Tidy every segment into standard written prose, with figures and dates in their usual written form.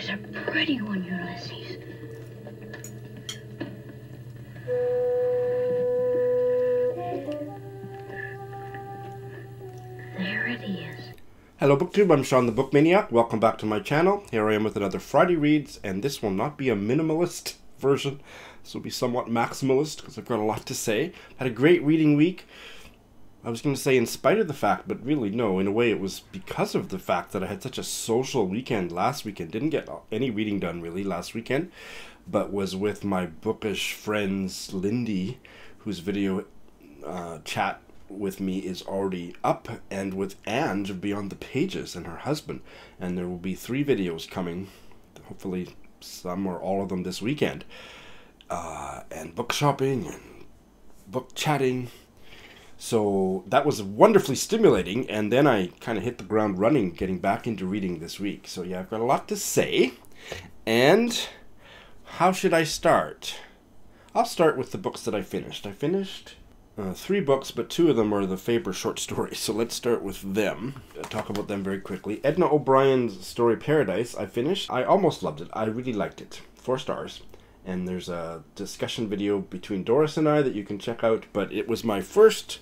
a pretty one, Ulysses. There it is. Hello BookTube, I'm Sean the Book Maniac. Welcome back to my channel. Here I am with another Friday Reads, and this will not be a minimalist version. This will be somewhat maximalist because I've got a lot to say. Had a great reading week. I was going to say in spite of the fact, but really no, in a way it was because of the fact that I had such a social weekend last weekend. Didn't get any reading done really last weekend, but was with my bookish friends Lindy, whose video chat with me is already up, and with Anne of Beyond the Pages and her husband. And there will be 3 videos coming, hopefully some or all of them this weekend. And book shopping and book chatting. So that was wonderfully stimulating, and then I kind of hit the ground running getting back into reading this week. So yeah, I've got a lot to say. And how should I start? I'll start with the books that I finished. I finished 3 books, but 2 of them are the Faber short stories. So let's start with them. I'll talk about them very quickly. Edna O'Brien's story Paradise, I finished. I almost loved it. I really liked it. 4 stars. And there's a discussion video between Doris and I that you can check out. But it was my first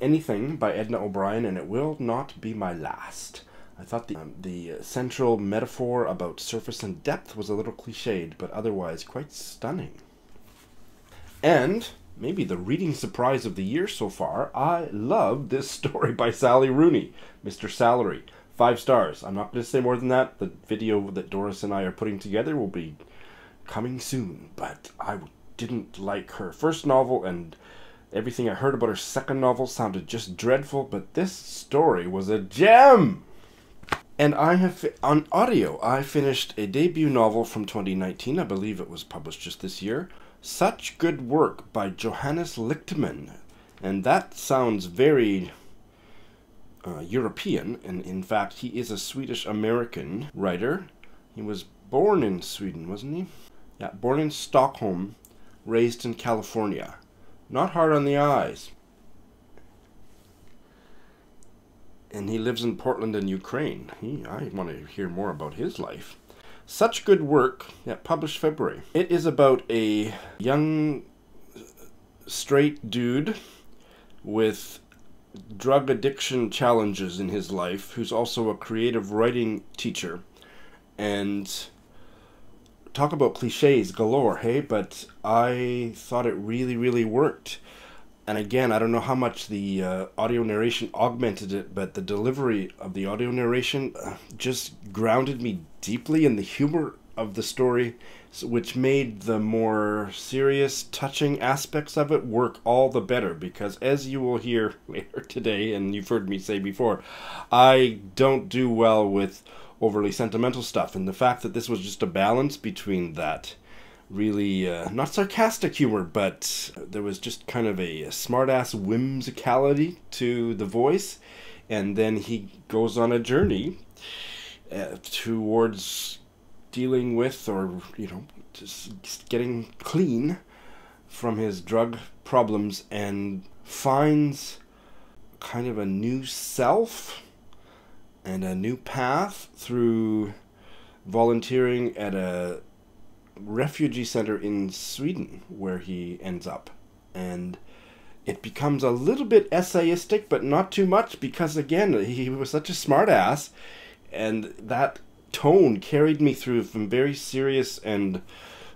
anything by Edna O'Brien, and it will not be my last. I thought the central metaphor about surface and depth was a little cliched, but otherwise quite stunning. And maybe the reading surprise of the year so far, I love this story by Sally Rooney, Mr. Salary. 5 stars. I'm not going to say more than that. The video that Doris and I are putting together will be coming soon, but I didn't like her first novel, and everything I heard about her second novel sounded just dreadful, but this story was a gem! And I have, on audio, I finished a debut novel from 2019, I believe it was published just this year, Such Good Work by Johannes Lichtman. And that sounds very European, and in fact he is a Swedish-American writer. He was born in Sweden, wasn't he? Yeah, born in Stockholm, raised in California. Not hard on the eyes. And he lives in Portland in Ukraine. I want to hear more about his life. Such Good Work, yeah, published February. It is about a young straight dude with drug addiction challenges in his life, who's also a creative writing teacher. And talk about cliches galore, hey? But I thought it really, really worked. And again, I don't know how much the audio narration augmented it, but the delivery of the audio narration just grounded me deeply in the humor of the story, which made the more serious, touching aspects of it work all the better. Because as you will hear later today, and you've heard me say before, I don't do well with overly sentimental stuff, and the fact that this was just a balance between that really not sarcastic humor, but there was just kind of a smart-ass whimsicality to the voice, and then he goes on a journey towards dealing with, or just getting clean from his drug problems, and finds kind of a new self and a new path through volunteering at a refugee center in Sweden, where he ends up. And it becomes a little bit essayistic, but not too much, because again, he was such a smartass, and that tone carried me through some very serious and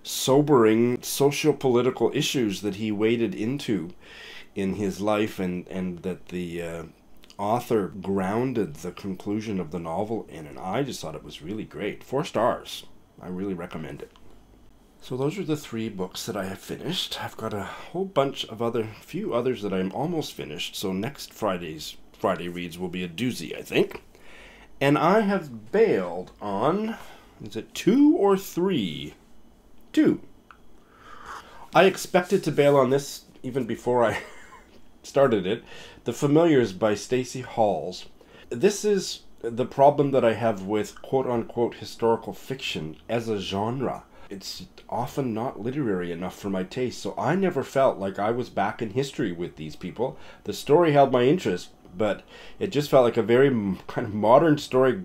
sobering socio-political issues that he waded into in his life, and that the author grounded the conclusion of the novel in, and I just thought it was really great. 4 stars. I really recommend it. So those are the 3 books that I have finished. I've got a whole bunch of few others that I'm almost finished, so next Friday's Friday Reads will be a doozy, I think. And I have bailed on, is it 2 or 3? 2. I expected to bail on this even before I started it. The Familiars by Stacey Halls. This is the problem that I have with quote-unquote historical fiction as a genre. It's often not literary enough for my taste, so I never felt like I was back in history with these people. The story held my interest, but it just felt like a very kind of modern story,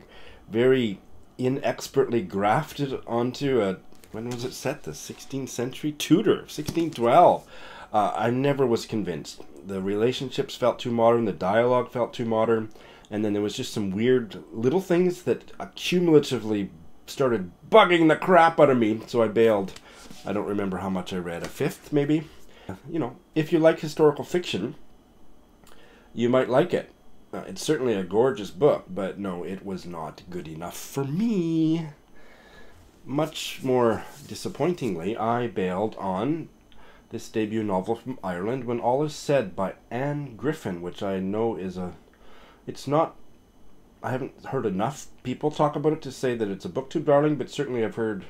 very inexpertly grafted onto a, when was it set? The 16th century? Tudor, 1612. I never was convinced. The relationships felt too modern, the dialogue felt too modern, and then there was just some weird little things that accumulatively started bugging the crap out of me, so I bailed. I don't remember how much I read, a fifth maybe? You know, if you like historical fiction, you might like it. It's certainly a gorgeous book, but no, it was not good enough for me. Much more disappointingly, I bailed on this debut novel from Ireland, When All Is Said, by Anne Griffin, which I know is a... It's not... I haven't heard enough people talk about it to say that it's a booktube darling, but certainly I've heard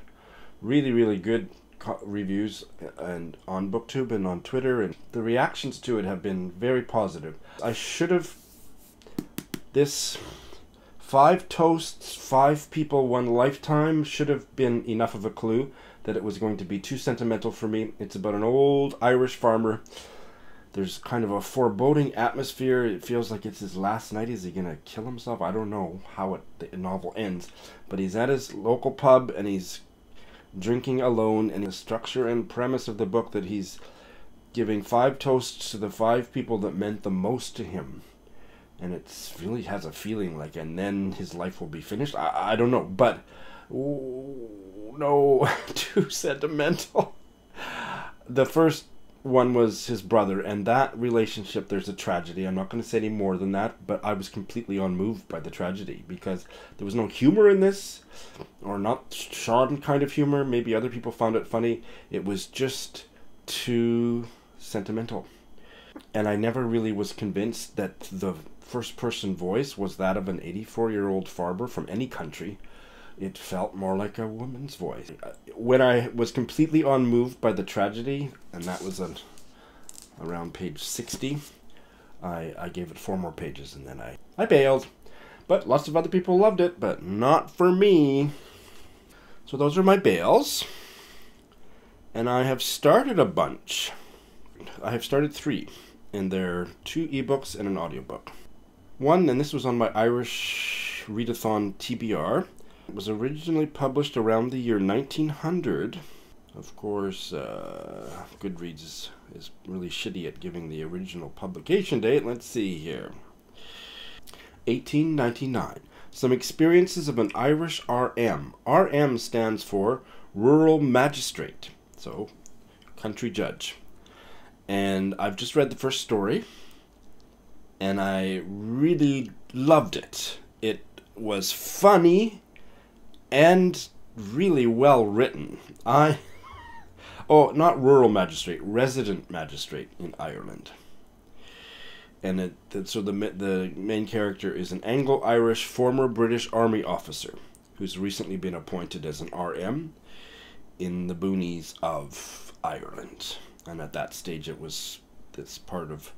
really, really good reviews and on booktube and on Twitter, and the reactions to it have been very positive. I should have... This 5 toasts, 5 people, 1 lifetime should have been enough of a clue that it was going to be too sentimental for me. It's about an old Irish farmer. There's kind of a foreboding atmosphere. It feels like it's his last night. Is he going to kill himself? I don't know how the novel ends. But he's at his local pub and he's drinking alone. And the structure and premise of the book that he's giving 5 toasts to the 5 people that meant the most to him. And it really has a feeling like, and then his life will be finished. I don't know, but no, too sentimental. The first one was his brother, and that relationship, there's a tragedy. I'm not going to say any more than that, but I was completely unmoved by the tragedy because there was no humor in this, or not Sean kind of humor. Maybe other people found it funny. It was just too sentimental. And I never really was convinced that the first-person voice was that of an 84-year-old farmer from any country. It felt more like a woman's voice. When I was completely unmoved by the tragedy, and that was around page 60, I gave it 4 more pages, and then I bailed. But lots of other people loved it, but not for me. So those are my bails. And I have started a bunch. I have started 3, and they're 2 ebooks and an audiobook. One, and this was on my Irish Readathon TBR, it was originally published around the year 1900. Of course, Goodreads is really shitty at giving the original publication date. Let's see here. 1899. Some experiences of an Irish RM. RM stands for Rural Magistrate, so country judge. And I've just read the first story, and I really loved it. It was funny and really well written. Oh, not rural magistrate, resident magistrate in Ireland. And so the main character is an Anglo-Irish former British Army officer who's recently been appointed as an RM in the boonies of Ireland. And at that stage, this part of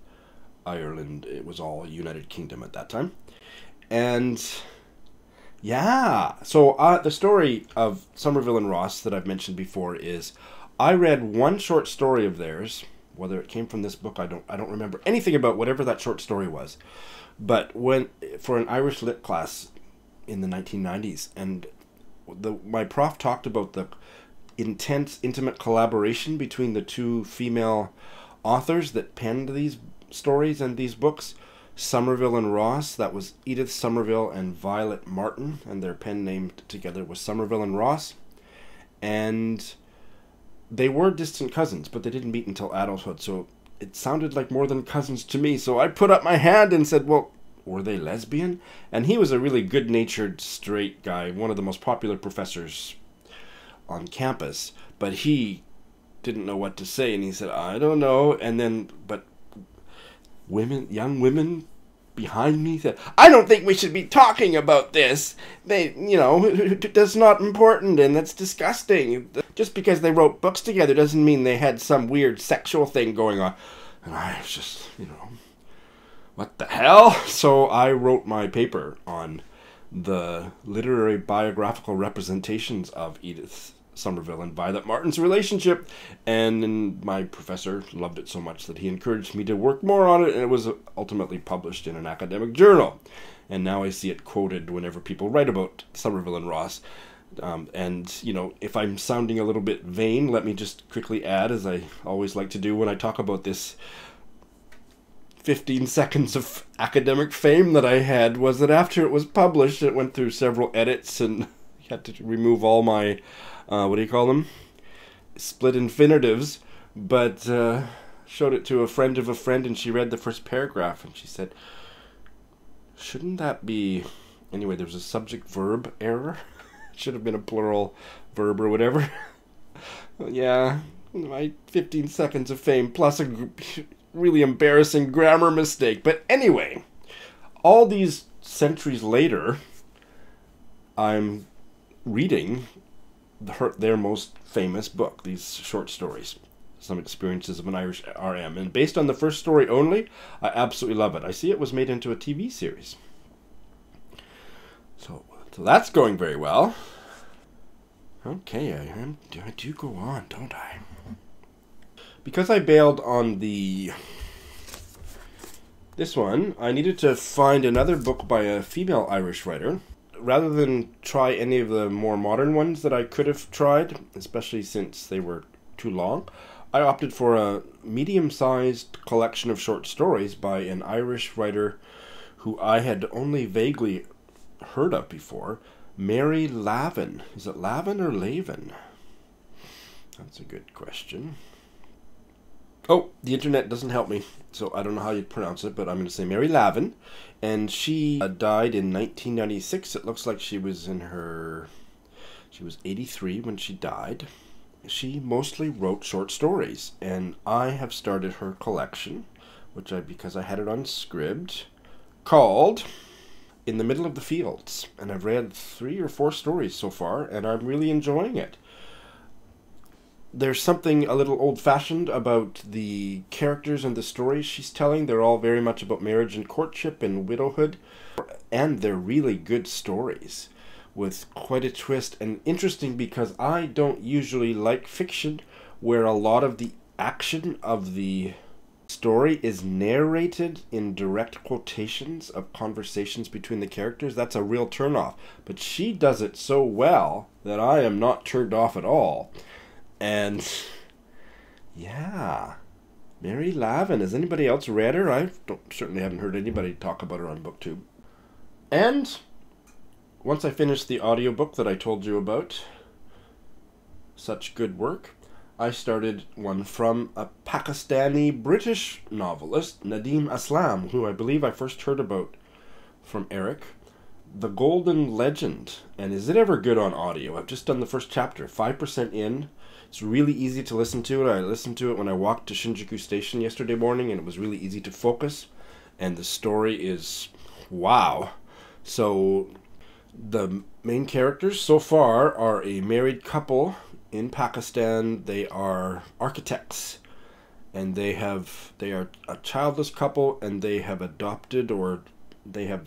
Ireland, it was all United Kingdom at that time. And yeah, so the story of Somerville and Ross that I've mentioned before is, I read one short story of theirs. Whether it came from this book, I don't remember anything about whatever that short story was. But for an Irish lit class in the 1990s, and my prof talked about the intense, intimate collaboration between the 2 female authors that penned these stories and these books, Somerville and Ross. That was Edith Somerville and Violet Martin, and their pen name together was Somerville and Ross. And they were distant cousins, but they didn't meet until adulthood, so it sounded like more than cousins to me. So I put up my hand and said, well, were they lesbian? And he was a really good-natured, straight guy, one of the most popular professors on campus, but he didn't know what to say, and he said, I don't know. And then, but young women behind me said, I don't think we should be talking about this. That's not important, and that's disgusting. Just because they wrote books together doesn't mean they had some weird sexual thing going on. And I was just, what the hell? So I wrote my paper on the literary biographical representations of Edith Somerville and Violet Martin's relationship, and my professor loved it so much that he encouraged me to work more on it, and it was ultimately published in an academic journal. And now I see it quoted whenever people write about Somerville and Ross. And, you know, if I'm sounding a little bit vain, let me just quickly add, as I always like to do when I talk about this 15 seconds of academic fame that I had, was that after it was published, it went through several edits and had to remove all my, what do you call them? Split infinitives, but showed it to a friend of a friend, and she read the first paragraph, and she said, shouldn't that be... Anyway, there was a subject-verb error. Should have been a plural verb or whatever. Yeah, my 15 seconds of fame plus a really embarrassing grammar mistake. But anyway, all these centuries later, I'm reading their most famous book, these short stories, Some Experiences of an Irish RM. And based on the first story only, I absolutely love it. I see it was made into a TV series. So that's going very well. Okay, I do go on, don't I? Because I bailed on this one, I needed to find another book by a female Irish writer. Rather than try any of the more modern ones that I could have tried, especially since they were too long, I opted for a medium-sized collection of short stories by an Irish writer who I had only vaguely heard of before, Mary Lavin. Is it Lavin or Lavin? That's a good question. Oh, the internet doesn't help me, so I don't know how you'd pronounce it, but I'm going to say Mary Lavin. And she died in 1996. It looks like she was 83 when she died. She mostly wrote short stories, and I have started her collection, because I had it on Scribd, called In the Middle of the Fields, and I've read 3 or 4 stories so far, and I'm really enjoying it. There's something a little old-fashioned about the characters and the stories she's telling. They're all very much about marriage and courtship and widowhood, and they're really good stories with quite a twist, and interesting because I don't usually like fiction where a lot of the action of the story is narrated in direct quotations of conversations between the characters. That's a real turnoff. But she does it so well that I am not turned off at all. And yeah, Mary Lavin. Has anybody else read her? I certainly haven't heard anybody talk about her on BookTube. And once I finished the audiobook that I told you about, such good work, I started one from a Pakistani-British novelist, Nadim Aslam, who I believe I first heard about from Eric, The Golden Legend. And is it ever good on audio? I've just done the first chapter, 5% in. It's really easy to listen to it. I listened to it when I walked to Shinjuku Station yesterday morning, and it was really easy to focus. And the story is, wow. So the main characters so far are a married couple in Pakistan. They are architects, and they are a childless couple, and they have adopted, or they have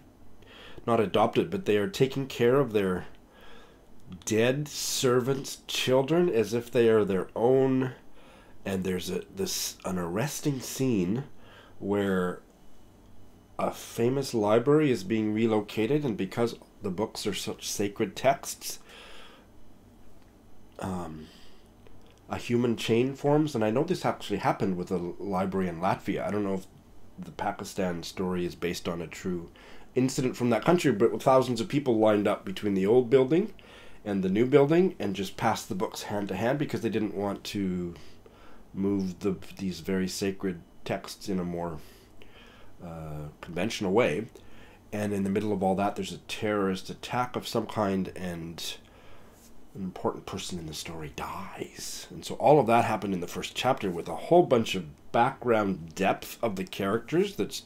not adopted, but they are taking care of their dead servants' children as if they are their own. And there's an arresting scene where a famous library is being relocated, and because the books are such sacred texts, a human chain forms. And I know this actually happened with a library in Latvia. I don't know if the Pakistan story is based on a true incident from that country, but with thousands of people lined up between the old building and the new building and just passed the books hand to hand because they didn't want to move these very sacred texts in a more conventional way. And in the middle of all that, there's a terrorist attack of some kind, and an important person in the story dies. And so all of that happened in the first chapter, with a whole bunch of background depth of the characters that's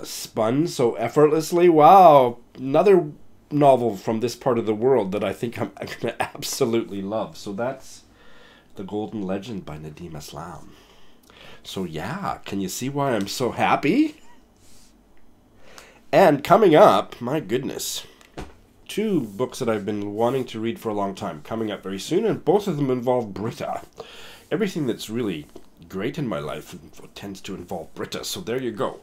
spun so effortlessly. Wow, another novel from this part of the world that I think I'm going to absolutely love. So that's The Golden Legend by Nadim Aslam. So yeah, can you see why I'm so happy? And coming up, my goodness, two books that I've been wanting to read for a long time coming up very soon, and both of them involve Britta. Everything that's really great in my life tends to involve Britta, so there you go.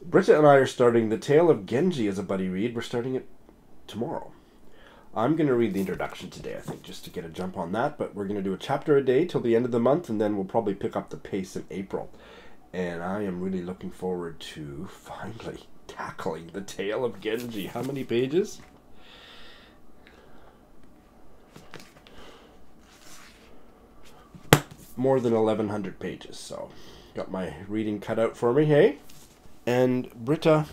Britta and I are starting The Tale of Genji as a buddy read. We're starting it tomorrow. I'm going to read the introduction today, I think, just to get a jump on that, but we're going to do a chapter a day till the end of the month, and then we'll probably pick up the pace in April. And I am really looking forward to finally tackling The Tale of Genji. How many pages? More than 1,100 pages, so got my reading cut out for me, hey? And Britta,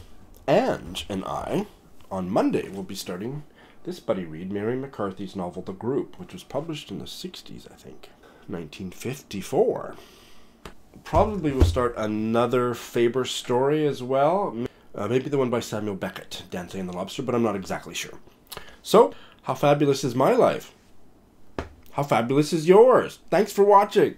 Ange, and I, on Monday, will be starting this buddy read, Mary McCarthy's novel The Group, which was published in the 60s, I think. 1954. Probably will start another Faber story as well. Maybe the one by Samuel Beckett, Dancing and the Lobster, but I'm not exactly sure. So, how fabulous is my life? How fabulous is yours? Thanks for watching.